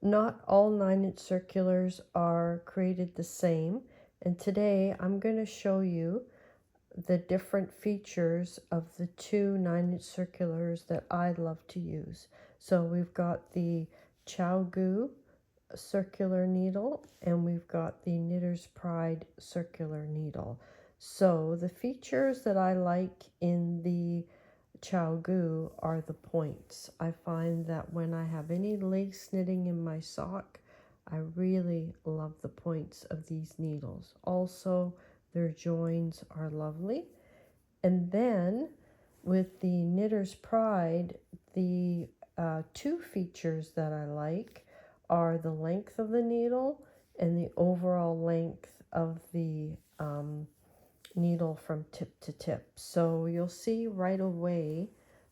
Not all 9-inch circulars are created the same, and today I'm going to show you the different features of the two 9-inch circulars that I love to use. So we've got the Chow circular needle and we've got the Knitter's Pride circular needle. So the features that I like in the Chow are the points. I find that when I have any lace knitting in my sock, I really love the points of these needles. Also, their joins are lovely. And then with the Knitter's Pride, the two features that I like are the length of the needle and the overall length of the needle from tip to tip. So you'll see right away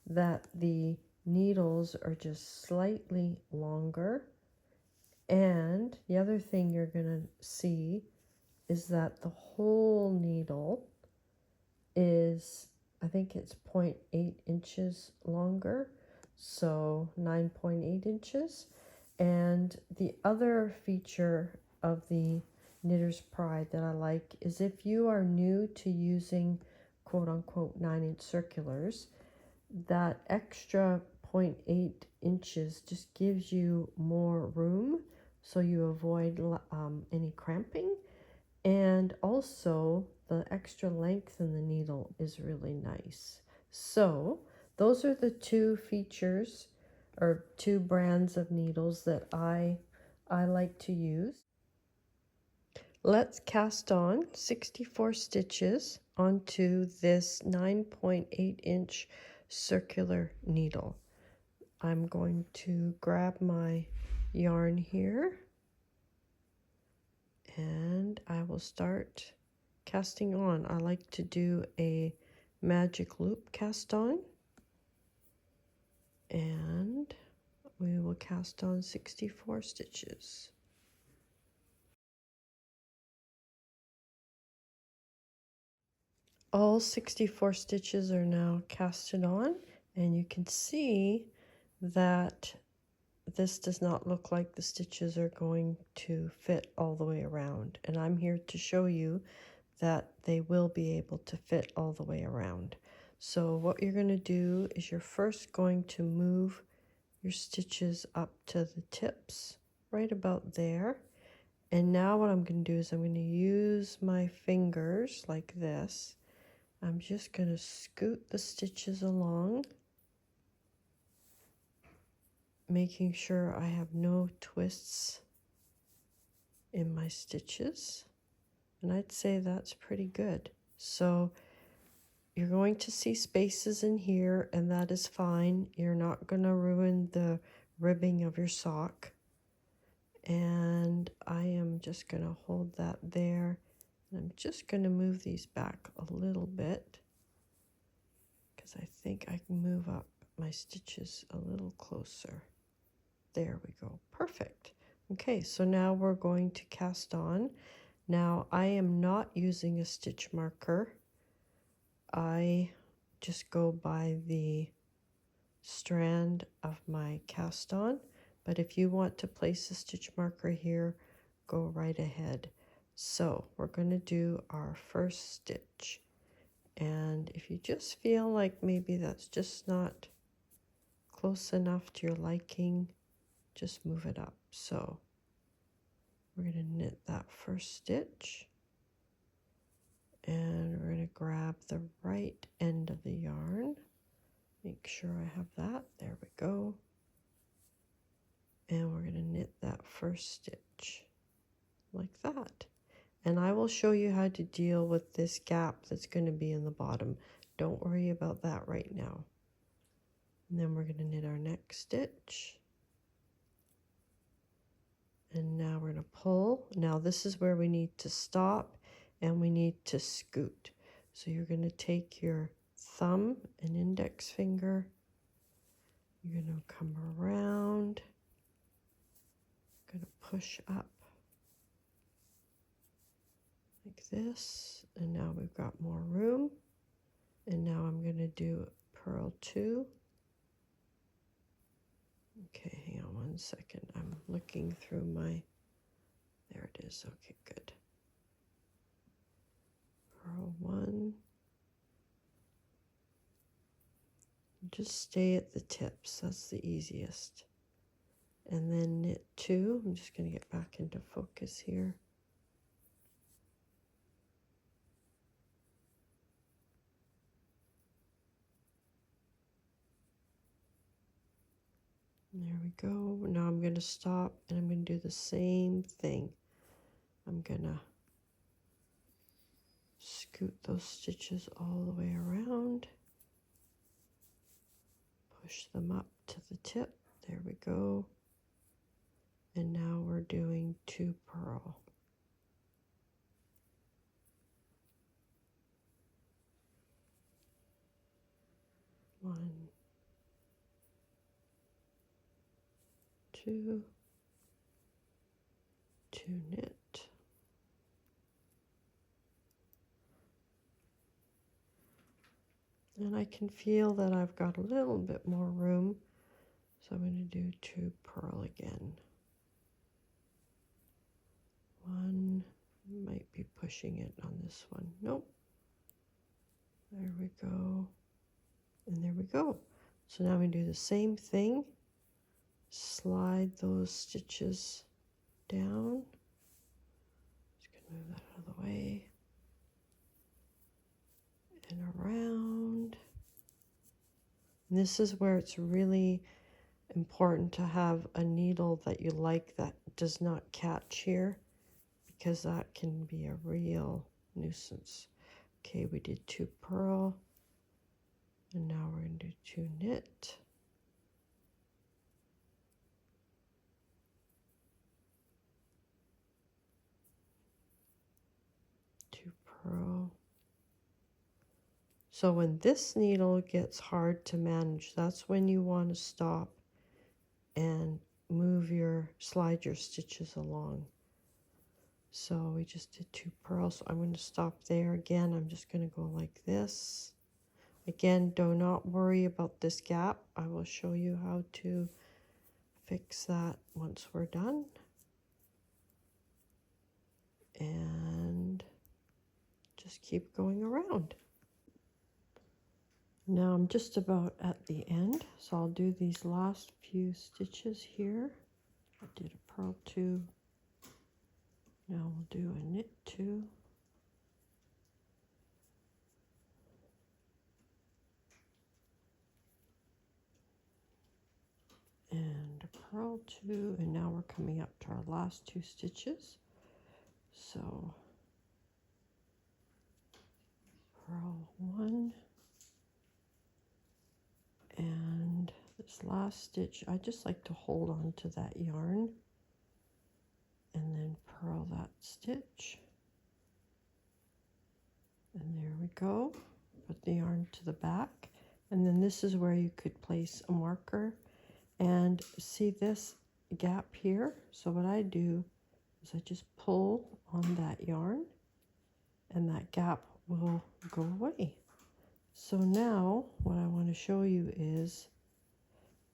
that the needles are just slightly longer. And the other thing you're going to see is that the whole needle is, I think it's 0.8 inches longer, so 9.8 inches. And the other feature of the Knitter's Pride that I like is if you are new to using quote unquote 9-inch circulars, that extra 0.8 inches just gives you more room so you avoid any cramping. And also the extra length in the needle is really nice. So those are the two features or two brands of needles that I like to use. Let's cast on 64 stitches onto this 9.8 inch circular needle. I'm going to grab my yarn here and I will start casting on. I like to do a magic loop cast on, and we will cast on 64 stitches. All 64 stitches are now casted on, and you can see that this does not look like the stitches are going to fit all the way around, and I'm here to show you that they will be able to fit all the way around. So what you're going to do is you're first going to move your stitches up to the tips right about there, and now what I'm going to do is I'm going to use my fingers like this. I'm just going to scoot the stitches along, making sure I have no twists in my stitches, and I'd say that's pretty good. So you're going to see spaces in here, and that is fine. You're not going to ruin the ribbing of your sock. And I am just going to hold that there. And I'm just going to move these back a little bit because I think I can move up my stitches a little closer. There we go. Perfect. Okay, so now we're going to cast on. Now I am not using a stitch marker. I just go by the strand of my cast on, but if you want to place a stitch marker here, go right ahead. So we're going to do our first stitch, and if you just feel like maybe that's just not close enough to your liking, just move it up. So we're going to knit that first stitch, and we're going to grab the right end of the yarn. Make sure I have that. There we go. And we're going to knit that first stitch like that. And I will show you how to deal with this gap that's going to be in the bottom. Don't worry about that right now. And then we're going to knit our next stitch. And now we're going to pull. Now this is where we need to stop and we need to scoot. So you're going to take your thumb and index finger. You're going to come around. Going to push up like this, and now we've got more room. And now I'm going to do purl 2. Okay, hang on one 1 second. I'm looking through my, there it is. Okay, good. Purl 1. Just stay at the tips. That's the easiest. And then knit 2. I'm just going to get back into focus here. There we go. Now I'm going to stop and I'm going to do the same thing. I'm going to scoot those stitches all the way around. Push them up to the tip. There we go. And now we're doing 2 purl. One, 2, 2 knit. And I can feel that I've got a little bit more room, so I'm going to do 2 purl again. 1, might be pushing it on this one. Nope. There we go. And there we go. So now we do the same thing. Slide those stitches down. Just going to move that out of the way. And around. And this is where it's really important to have a needle that you like that does not catch here, because that can be a real nuisance. Okay, we did 2 purl, and now we're going to do 2 knit. Purl. So when this needle gets hard to manage, that's when you want to stop and slide your stitches along. So we just did 2 purls. So I'm going to stop there again. I'm just going to go like this. Again, do not worry about this gap. I will show you how to fix that once we're done. And just keep going around. Now I'm just about at the end, so I'll do these last few stitches here. I did a purl 2. Now we'll do a knit 2. And a purl 2, and now we're coming up to our last 2 stitches. So purl 1. And this last stitch, I just like to hold on to that yarn and then purl that stitch. And there we go. Put the yarn to the back. And then this is where you could place a marker and see this gap here. So what I do is I just pull on that yarn and that gap will go away. So now what I want to show you is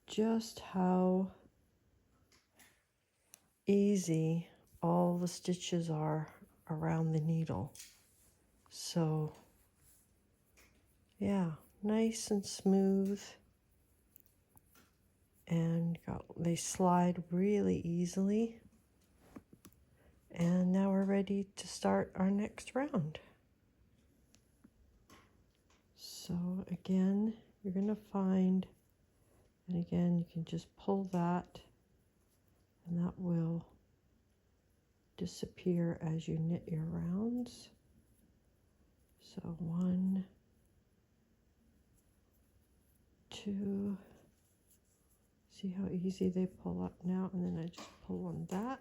just how easy all the stitches are around the needle. So yeah, nice and smooth, and they slide really easily. And now we're ready to start our next round. So again, you're going to find, and again, you can just pull that, and that will disappear as you knit your rounds. So 1, 2, see how easy they pull up now, and then I just pull on that.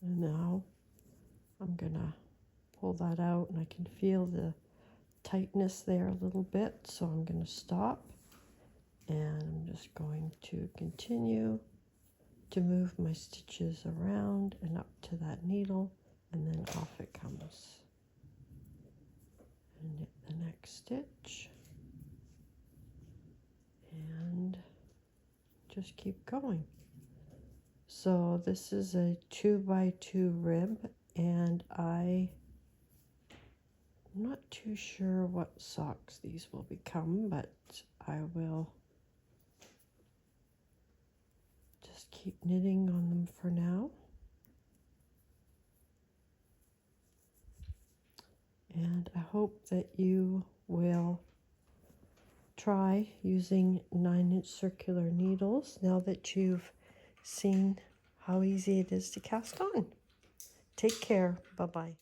And now I'm gonna pull that out, and I can feel the tightness there a little bit, so I'm going to stop, and I'm just going to continue to move my stitches around and up to that needle, and then off it comes. And knit the next stitch, and just keep going. So this is a 2x2 rib, and I'm not too sure what socks these will become, but I will just keep knitting on them for now. And I hope that you will try using 9-inch circular needles now that you've seen how easy it is to cast on. Take care. Bye-bye.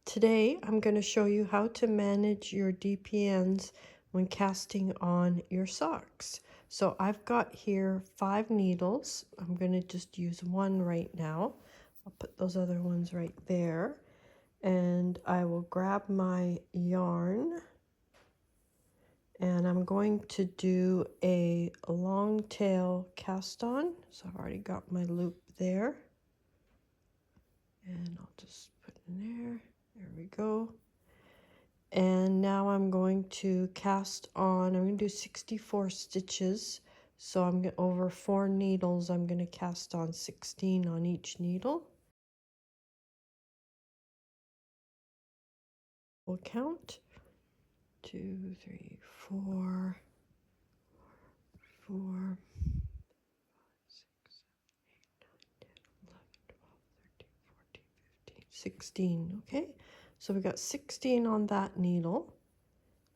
Today I'm going to show you how to manage your DPNs when casting on your socks. So I've got here 5 needles. I'm going to just use one right now. I'll put those other ones right there. And I will grab my yarn, and I'm going to do a long tail cast on. So I've already got my loop there, and I'll just put in there. There we go. And now I'm going to cast on, I'm going to do 64 stitches. So I'm going over 4 needles, I'm going to cast on 16 on each needle. We'll count 2, 3, 4, 4, 5, 6, 7, 8, 9, 10, 11, 12, 13, 14, 15, 16. Okay, so we got 16 on that needle.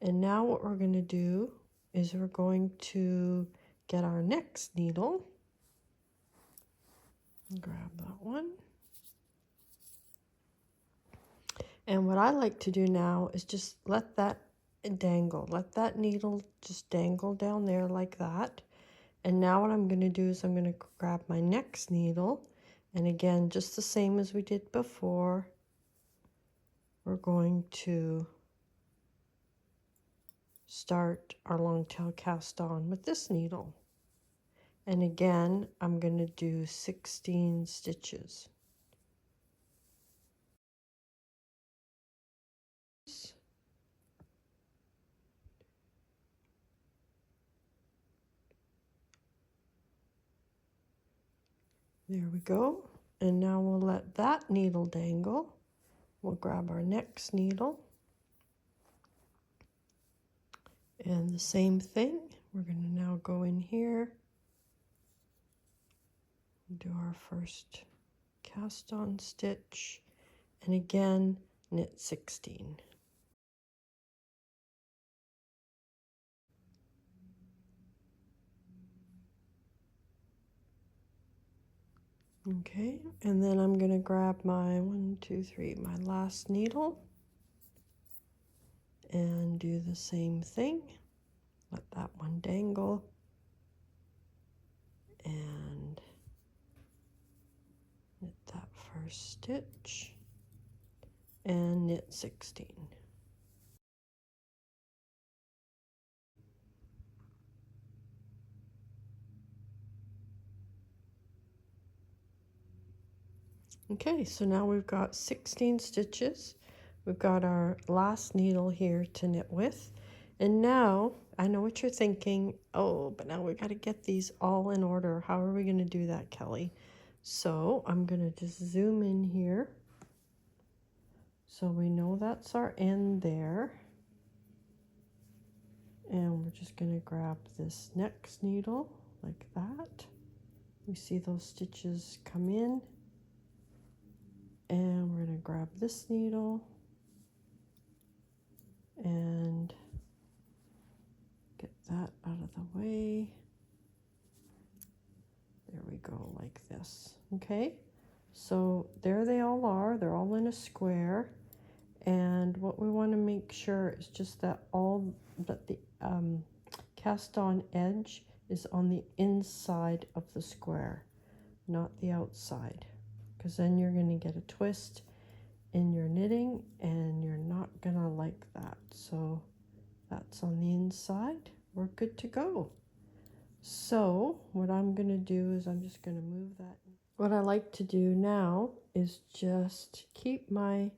And now what we're going to do is we're going to get our next needle. Grab that one. And what I like to do now is just let that dangle. Let that needle just dangle down there like that. And now what I'm going to do is I'm going to grab my next needle. And again, just the same as we did before, we're going to start our long tail cast on with this needle. And again, I'm going to do 16 stitches. There we go. And now we'll let that needle dangle. We'll grab our next needle. And the same thing, we're going to now go in here, do our first cast on stitch, and again knit 16. Okay, and then I'm going to grab my my last needle and do the same thing. Let that one dangle and knit that first stitch and knit 16. Okay, so now we've got 16 stitches. We've got our last needle here to knit with. And now, I know what you're thinking, oh, but now we've got to get these all in order. How are we going to do that, Kelly? So I'm going to just zoom in here. So we know that's our end there. And we're just going to grab this next needle like that. We see those stitches come in. And we're going to grab this needle and get that out of the way. There we go, like this. Okay, so there they all are. They're all in a square. And what we want to make sure is just that the cast on edge is on the inside of the square, not the outside, because then you're going to get a twist in your knitting and you're not gonna like that. So that's on the inside. We're good to go. So what I'm gonna do is I'm just gonna move that. What I like to do now is just keep my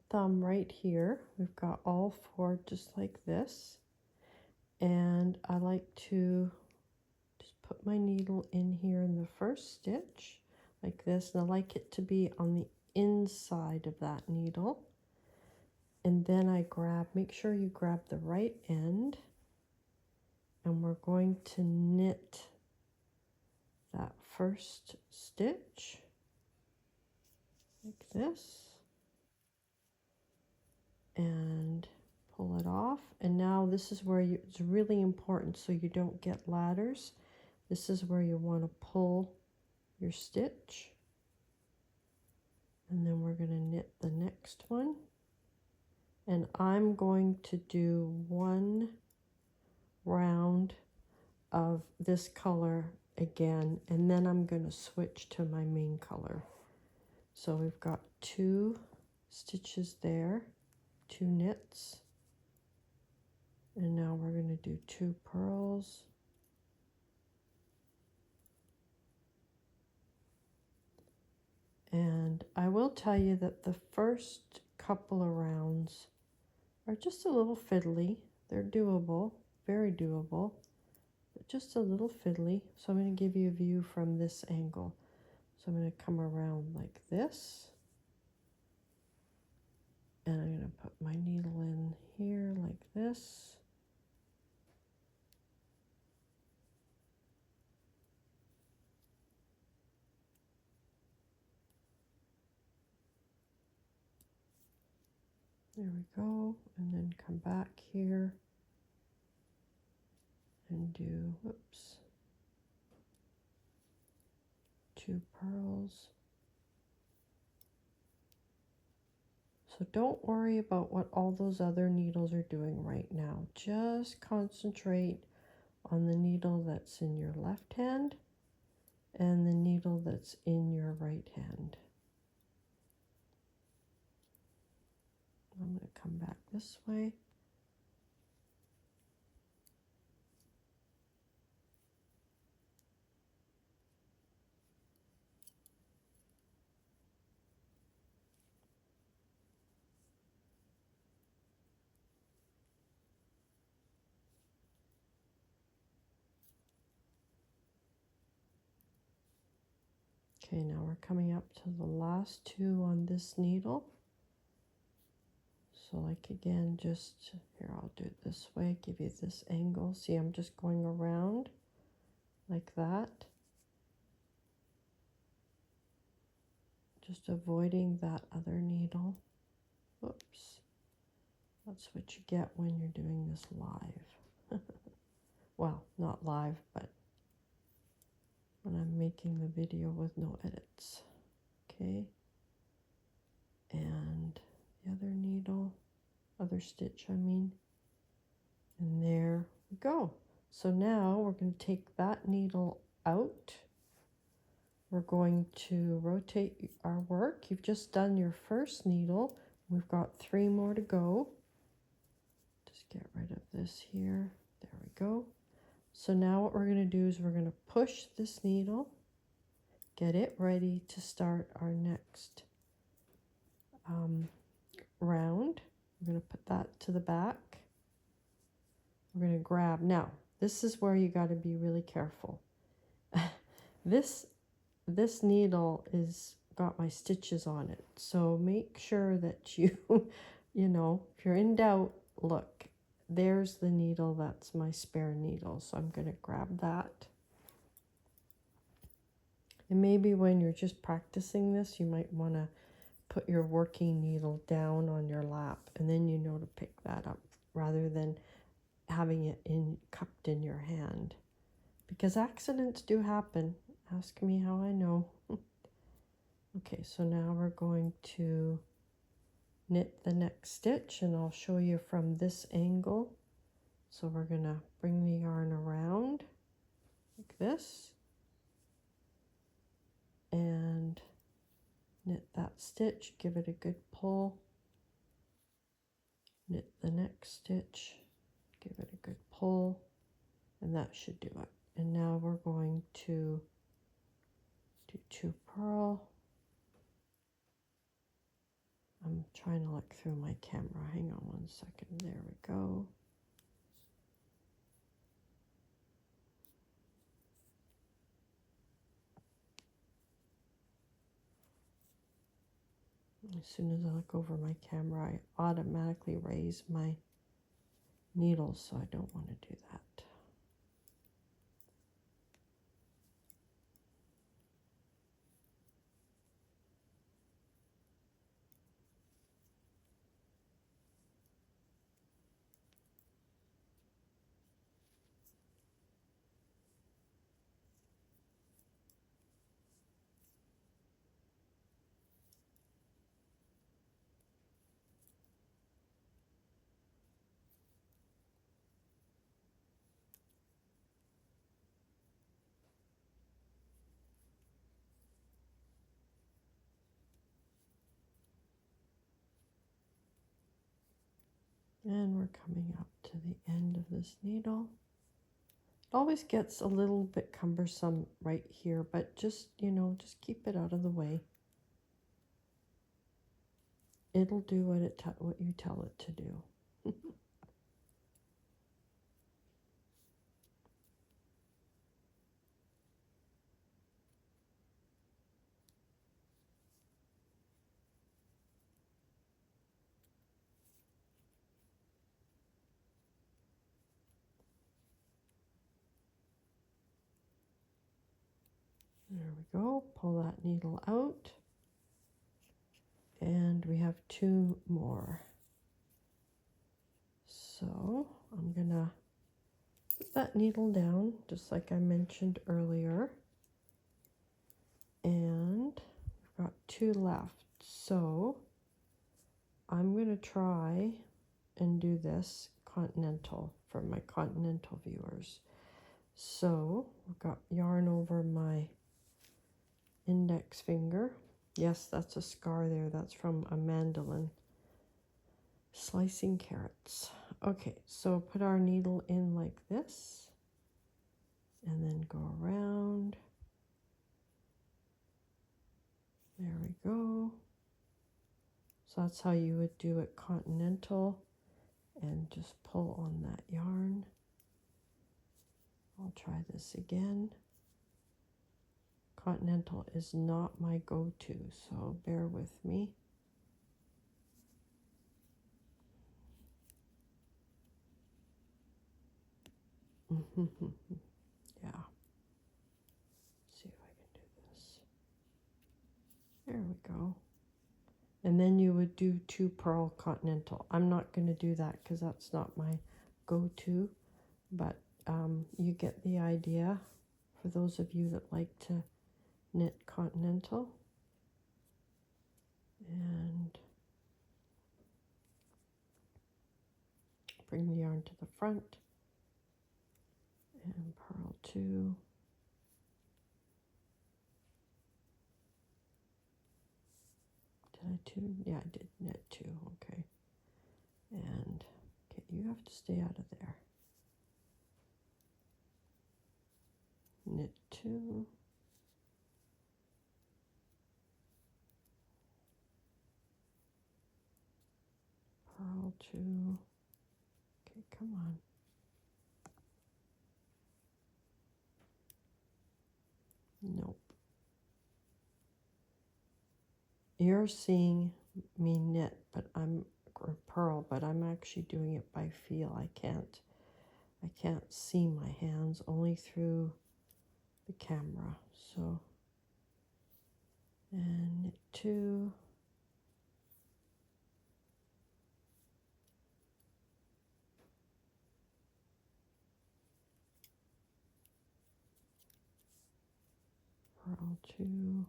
thumb right here. We've got all four just like this. And I like to just put my needle in here in the first stitch like this. And I like it to be on the inside of that needle. And then I grab, make sure you grab the right end. And we're going to knit that first stitch like this. And pull it off. And now this is where it's really important so you don't get ladders. This is where you want to pull your stitch. And then we're going to knit the next one. And I'm going to do one round of this color again, and then I'm going to switch to my main color. So we've got 2 stitches there, 2 knits, and now we're going to do 2 purls. And I will tell you that the first couple of rounds are just a little fiddly. They're doable, very doable, but just a little fiddly. So I'm going to give you a view from this angle. So I'm going to come around like this. And I'm going to put my needle in here like this. There we go. And then come back here and do, whoops, 2 purls. So don't worry about what all those other needles are doing right now. Just concentrate on the needle that's in your left hand and the needle that's in your right hand. I'm going to come back this way. Okay, now we're coming up to the last 2 on this needle. So like again, just here, I'll do it this way, give you this angle. See, I'm just going around like that. Just avoiding that other needle. Whoops. That's what you get when you're doing this live. Well, not live, but when I'm making the video with no edits. Okay. And the other needle, other stitch, I mean. And there we go. So now we're going to take that needle out. We're going to rotate our work. You've just done your first needle. We've got 3 more to go. Just get rid of this here. There we go. So now what we're going to do is we're going to push this needle, get it ready to start our next round. We're going to put that to the back. We're going to grab. Now, this is where you got to be really careful. This needle is got my stitches on it. So make sure that you, you know, if you're in doubt, look, there's the needle. That's my spare needle. So I'm going to grab that. And maybe when you're just practicing this, you might want to put your working needle down on your lap, and then you know to pick that up rather than having it cupped in your hand, because accidents do happen. Ask me how I know. Okay, so now we're going to knit the next stitch, and I'll show you from this angle. So we're going to bring the yarn around like this, and knit that stitch, give it a good pull, knit the next stitch, give it a good pull, and that should do it. And now we're going to do 2 purl. I'm trying to look through my camera. Hang on one second. There we go. As soon as I look over my camera, I automatically raise my needles, so I don't want to do that. And we're coming up to the end of this needle. It always gets a little bit cumbersome right here, but just, you know, just keep it out of the way. It'll do what you tell it to do. There we go. Pull that needle out. And we have 2 more. So I'm going to put that needle down, just like I mentioned earlier. And we've got 2 left. So I'm going to try and do this continental for my continental viewers. So I've got yarn over my index finger. Yes, that's a scar there. That's from a mandolin slicing carrots. Okay, so put our needle in like this and then go around. There we go. So that's how you would do it continental, and just pull on that yarn. I'll try this again. Continental is not my go-to, so bear with me. Yeah. See if I can do this. There we go. And then you would do 2 purl continental. I'm not going to do that because that's not my go-to, but you get the idea for those of you that like to knit continental. And bring the yarn to the front and purl 2. Did I 2? Yeah, I did knit 2. Okay. And okay, you have to stay out of there. Knit 2. Purl 2. Okay, come on. Nope. You're seeing me knit, but or purl, but I'm actually doing it by feel. I can't see my hands, only through the camera. So, and knit 2. Purl 2.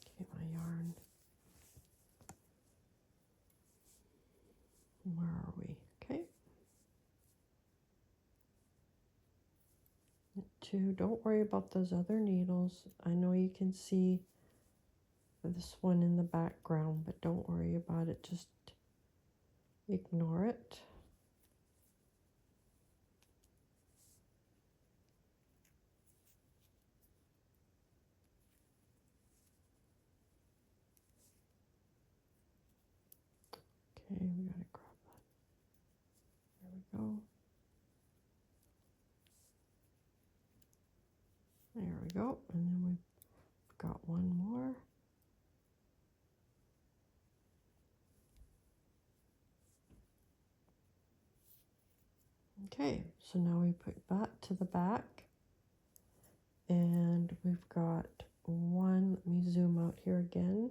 Okay, my yarn. Where are we? Okay. to, don't worry about those other needles. I know you can see this one in the background, but don't worry about it. Just ignore it. Okay, we gotta grab that. There we go. There we go. And then we've got one more. Okay, so now we put that to the back. And we've got one, let me zoom out here again.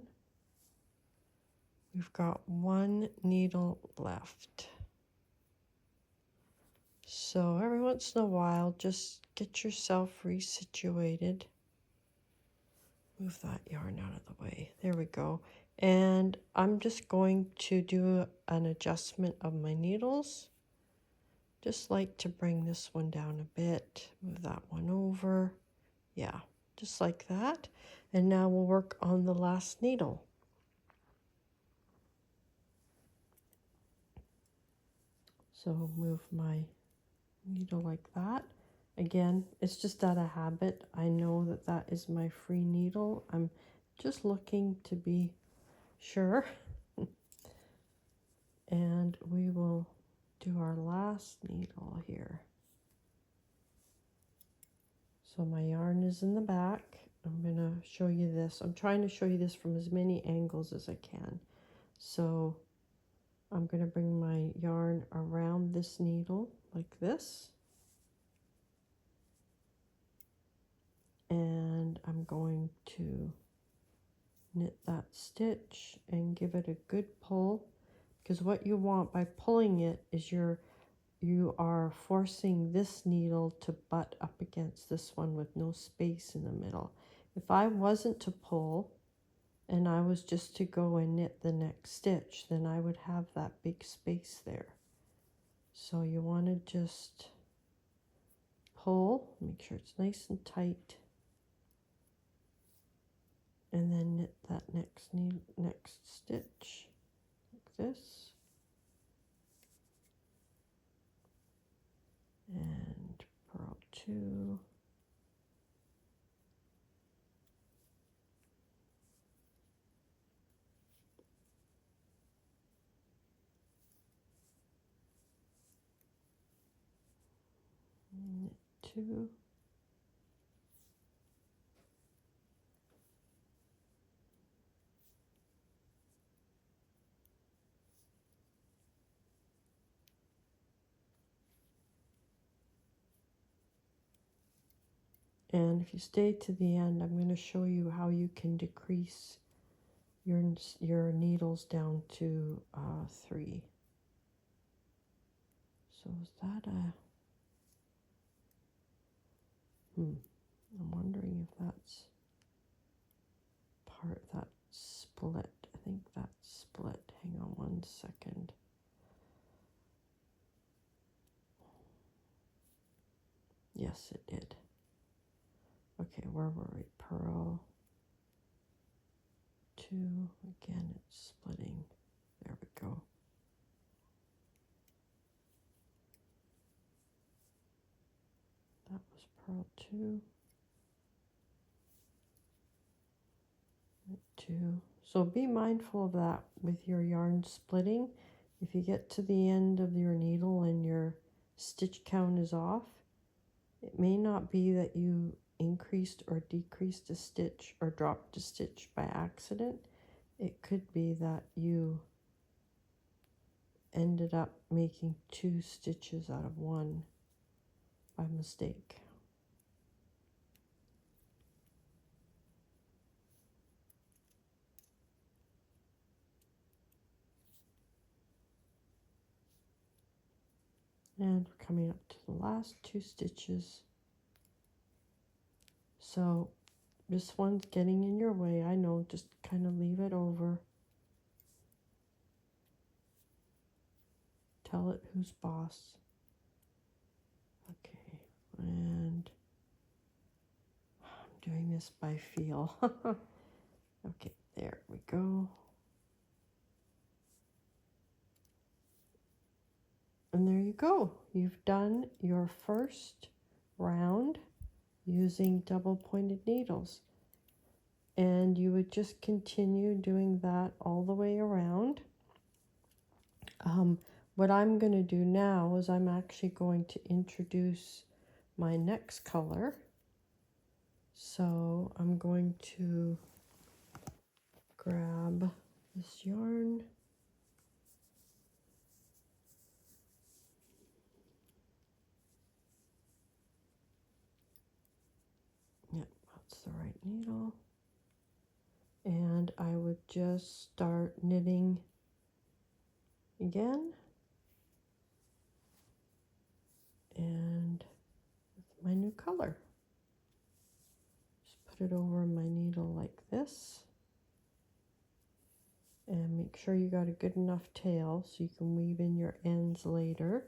We've got one needle left. So every once in a while, just get yourself resituated. Move that yarn out of the way. There we go. And I'm just going to do an adjustment of my needles. Just like to bring this one down a bit. Move that one over. Yeah, just like that. And now we'll work on the last needle. So move my needle like that. Again, it's just out of habit. I know that that is my free needle. I'm just looking to be sure. And we will do our last needle here. So my yarn is in the back. I'm going to show you this. I'm trying to show you this from as many angles as I can. So I'm going to bring my yarn around this needle like this. And I'm going to knit that stitch and give it a good pull, because what you want by pulling it is you are forcing this needle to butt up against this one with no space in the middle. If I wasn't to pull and I was just to go and knit the next stitch, then I would have that big space there. So you want to just pull, make sure it's nice and tight, and then knit that next stitch like this. And purl 2. Knit 2. And if you stay to the end, I'm going to show you how you can decrease your needles down to 3. So is that a... I'm wondering if that's part of that split. I think that's split. Hang on one second. Yes, it did. Okay, where were we? Purl 2. Again, it's splitting. There we go. That was purl 2. Knit 2. So be mindful of that with your yarn splitting. If you get to the end of your needle and your stitch count is off, it may not be that you increased or decreased a stitch or dropped a stitch by accident. It could be that you ended up making 2 stitches out of 1 by mistake. And we're coming up to the last 2 stitches. So this one's getting in your way. I know, just kind of leave it over. Tell it who's boss. Okay, and doing this by feel. Okay, there we go. And there you go. You've done your first round using double pointed needles. And you would just continue doing that all the way around. What I'm going to do now is I'm actually going to introduce my next color. So I'm going to grab this yarn. Yep, that's the right needle. And I would just start knitting again. And with my new color. Just put it over my needle like this. And make sure you got a good enough tail so you can weave in your ends later.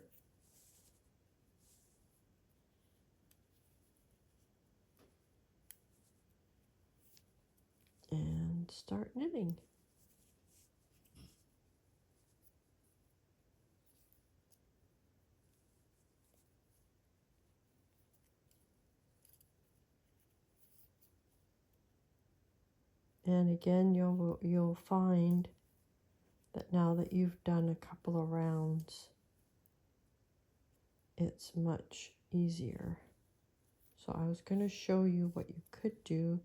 And start knitting. And again, you'll find that now that you've done a couple of rounds, it's much easier. So I was going to show you what you could do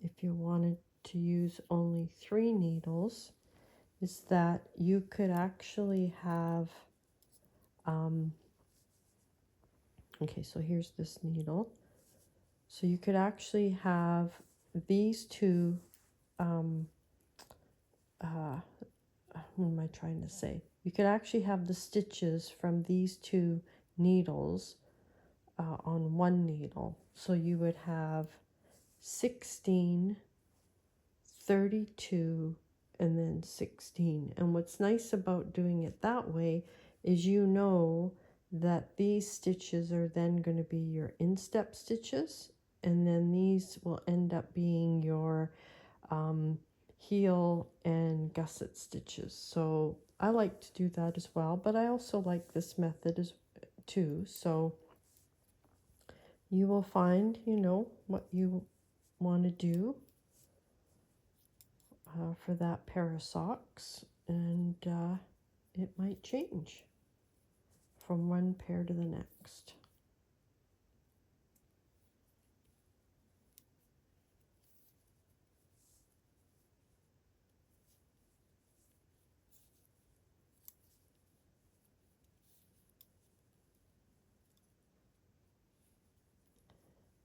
if you wanted to use only 3 needles, is that you could actually have, okay, so here's this needle. So you could actually have these two, what am I trying to say? You could actually have the stitches from these 2 needles on one needle. So you would have 16, 32, and then 16. And what's nice about doing it that way is you know that these stitches are then going to be your instep stitches, and then these will end up being your heel and gusset stitches. So I like to do that as well, but I also like this method as too. So you will find, you know, what you want to do for that pair of socks, and it might change from one pair to the next.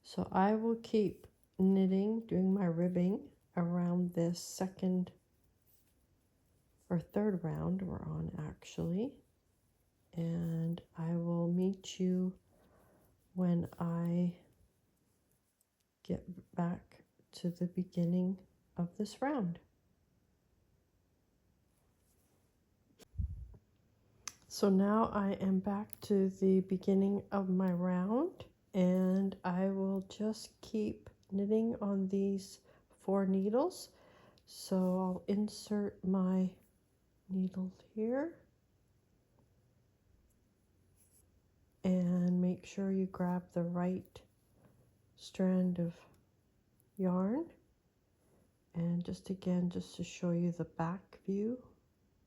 So I will keep knitting, doing my ribbing around this second or third round we're on actually, and I will meet you when I get back to the beginning of this round. So now I am back to the beginning of my round, and I will just keep knitting on these 4 needles. So I'll insert my needle here and make sure you grab the right strand of yarn. And just again, just to show you the back view,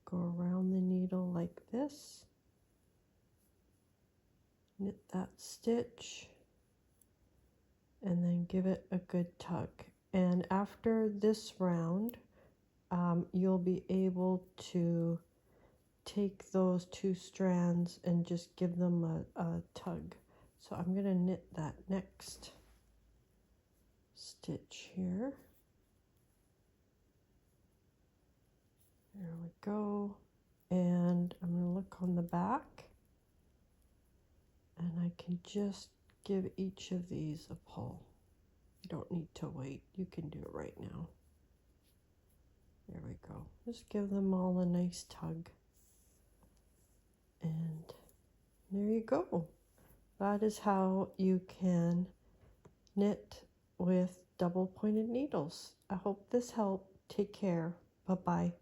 go around the needle like this, knit that stitch, and then give it a good tug. And after this round, you'll be able to take those 2 strands and just give them a tug. So I'm going to knit that next stitch here. There we go. And I'm going to look on the back, and I can just give each of these a pull. You don't need to wait. You can do it right now. There we go. Just give them all a nice tug. And there you go. That is how you can knit with double pointed needles. I hope this helped. Take care. Bye-bye.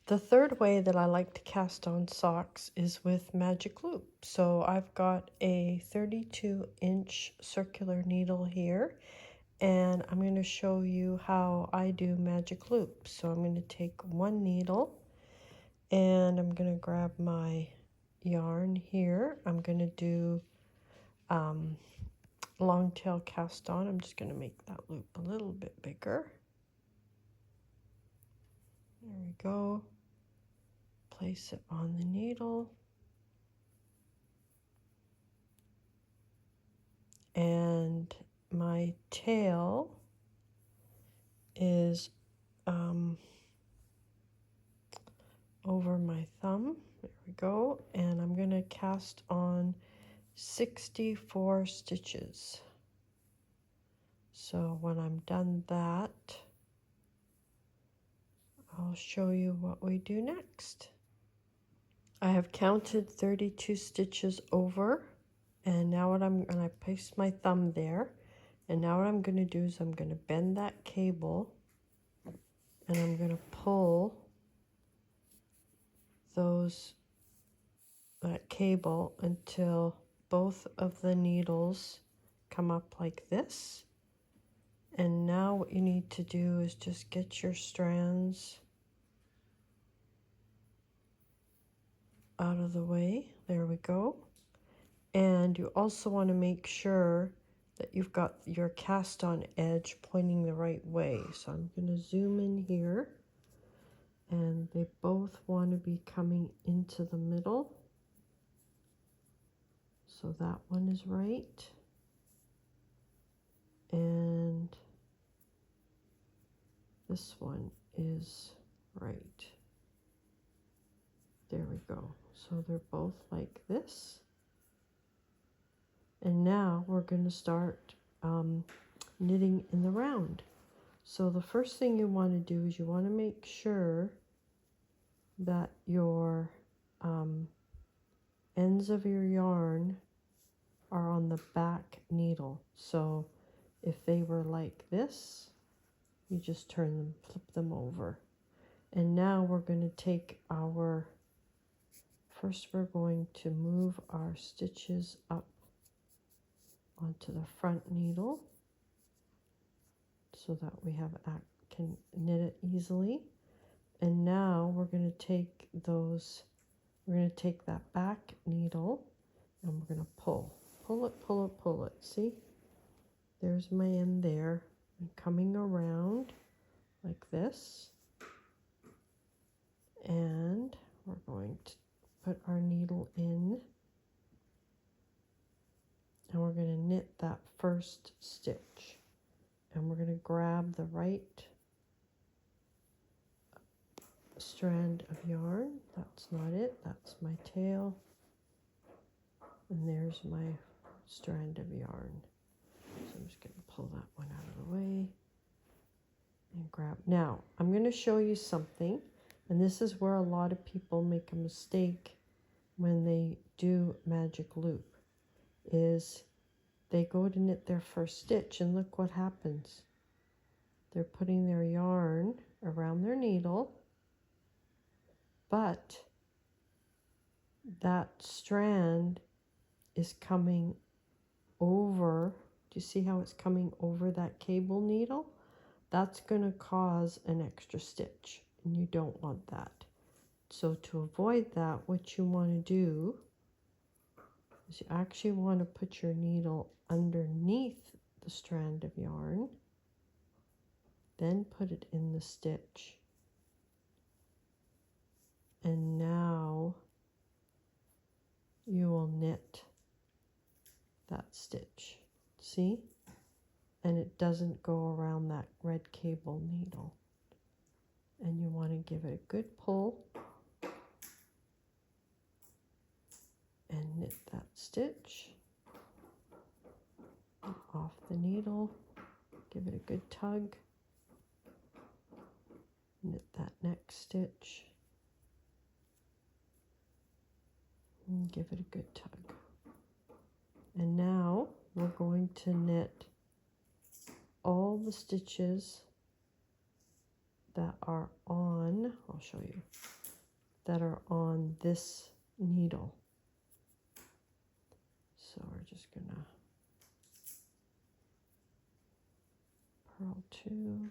The third way that I like to cast on socks is with magic loop. So I've got a 32-inch circular needle here, and I'm going to show you how I do magic loop. So I'm going to take one needle and I'm going to grab my yarn here. I'm going to do long tail cast on. I'm just going to make that loop a little bit bigger. There we go. Place it on the needle. And my tail is over my thumb. There we go. And I'm going to cast on 64 stitches. So when I'm done that, I'll show you what we do next. I have counted 32 stitches over, and now what and I placed my thumb there, and now what I'm going to do is I'm going to bend that cable, and I'm going to pull that cable until both of the needles come up like this. And now what you need to do is just get your strands out of the way. There we go. And you also want to make sure that you've got your cast on edge pointing the right way. So I'm going to zoom in here, and they both want to be coming into the middle. So that one is right. And this one is right. There we go. So they're both like this. And now we're going to start knitting in the round. So the first thing you want to do is you want to make sure that your ends of your yarn are on the back needle. So if they were like this, you just turn them, flip them over. And now we're going to take first we're going to move our stitches up onto the front needle so that we can knit it easily. And now we're going to take that back needle and we're going to pull it. See, there's my end there, and coming around like this, and we're going to put our needle in, and we're going to knit that first stitch, and we're going to grab the right strand of yarn. That's not it, that's my tail, and there's my strand of yarn. So I'm just going to pull that one out of the way and grab. Now I'm going to show you something, and this is where a lot of people make a mistake when they do magic loop, is they go to knit their first stitch, and look what happens. They're putting their yarn around their needle, but that strand is coming over. Do you see how it's coming over that cable needle? That's going to cause an extra stitch, and you don't want that. So to avoid that, what you want to do is you actually want to put your needle underneath the strand of yarn, then put it in the stitch, and now you will knit that stitch. See? And it doesn't go around that red cable needle. And you want to give it a good pull and knit that stitch off the needle. Give it a good tug. Knit that next stitch and give it a good tug. And now we're going to knit all the stitches that are on, I'll show you, that are on this needle. So we're just gonna purl 2,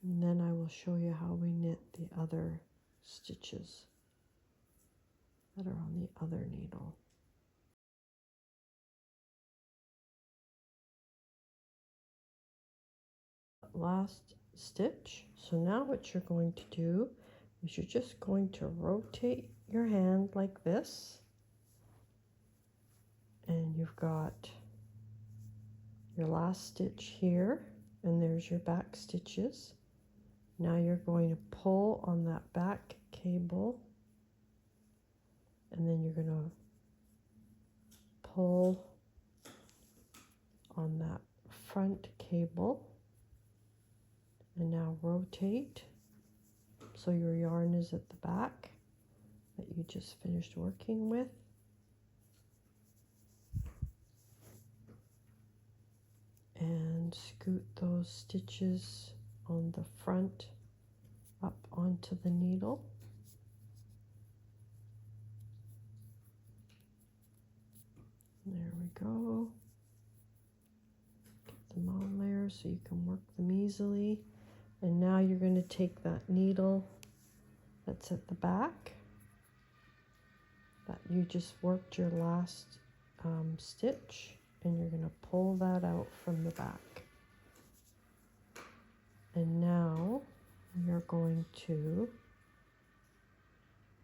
and then I will show you how we knit the other stitches that are on the other needle. Last stitch. So now what you're going to do is you're just going to rotate your hand like this, and you've got your last stitch here, and there's your back stitches. Now you're going to pull on that back cable, and then you're going to pull on that front cable, and now rotate so your yarn is at the back that you just finished working with. And scoot those stitches on the front up onto the needle. There we go. Get them on there so you can work them easily. And now you're going to take that needle that's at the back that you just worked your last stitch, and you're going to pull that out from the back. And now we are going to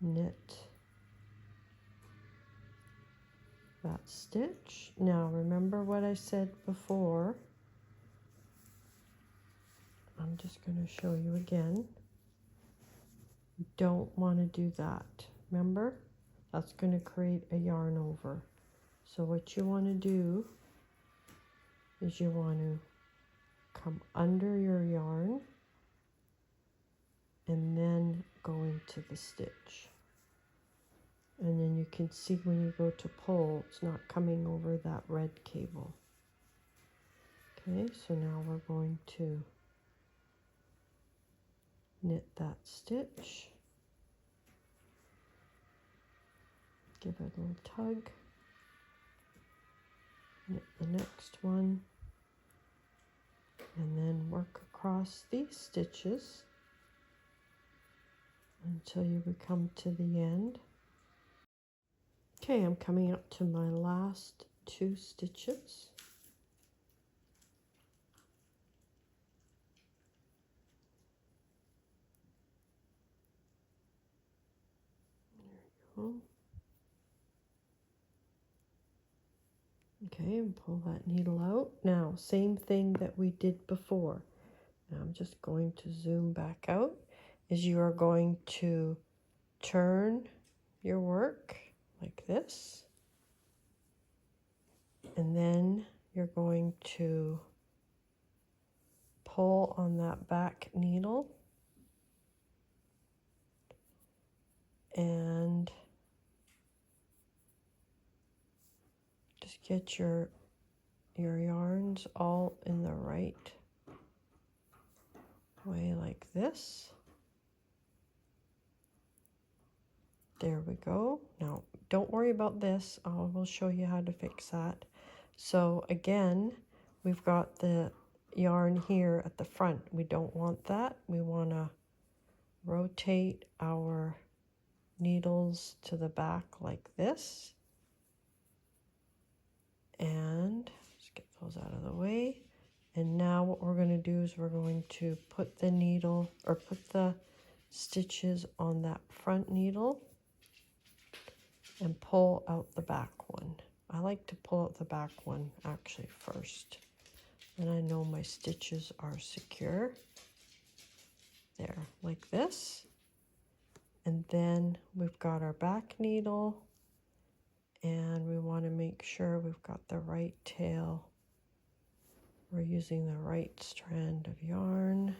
knit that stitch. Now remember what I said before. I'm just going to show you again. You don't want to do that. Remember, that's going to create a yarn over. So what you want to do is you want to come under your yarn and then go into the stitch. And then you can see when you go to pull, it's not coming over that red cable. Okay, so now we're going to knit that stitch. Give it a little tug. Knit the next one. And then work across these stitches until you come to the end. Okay, I'm coming up to my last 2 stitches. There we go. Okay, and pull that needle out. Now, same thing that we did before. Now I'm just going to zoom back out. Is you are going to turn your work like this. And then you're going to pull on that back needle and just get your yarns all in the right way like this. There we go. Now don't worry about this. I will show you how to fix that. So again, we've got the yarn here at the front. We don't want that. We want to rotate our needles to the back like this. And just get those out of the way. And now what we're going to do is we're going to put the needle, or put the stitches on that front needle and pull out the back one. I like to pull out the back one actually first. And I know my stitches are secure. There, like this. And then we've got our back needle, and we want to make sure we've got the right tail. We're using the right strand of yarn.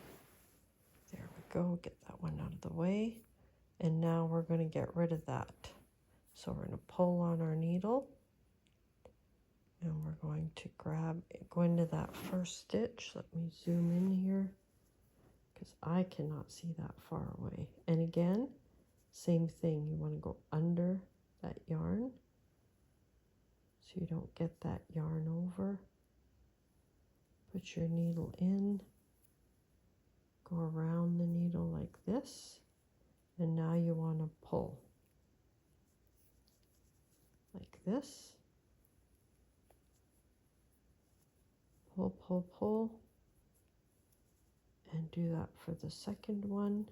There we go, get that one out of the way. And now we're going to get rid of that. So we're going to pull on our needle, and we're going to go into that first stitch. Let me zoom in here because I cannot see that far away. And again, same thing. You want to go under that yarn so you don't get that yarn over. Put your needle in, go around the needle like this, and now you want to pull like this. Pull, pull, pull, and do that for the second one.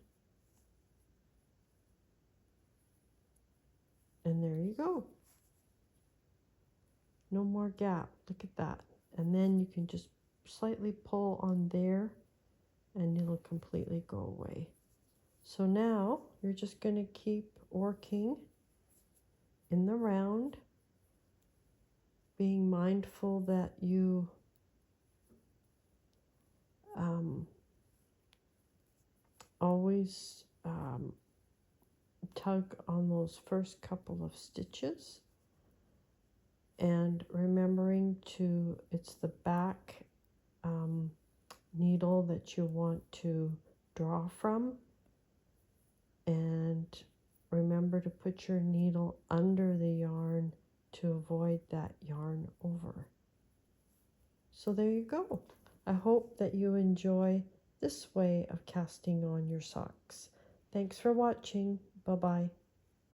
And there you go. No more gap. Look at that. And then you can just slightly pull on there and it'll completely go away. So now you're just going to keep working in the round, being mindful that you always tug on those first couple of stitches, and remembering to, it's the back needle that you want to draw from, and remember to put your needle under the yarn to avoid that yarn over. So there you go. I hope that you enjoy this way of casting on your socks. Thanks for watching. Bye-bye.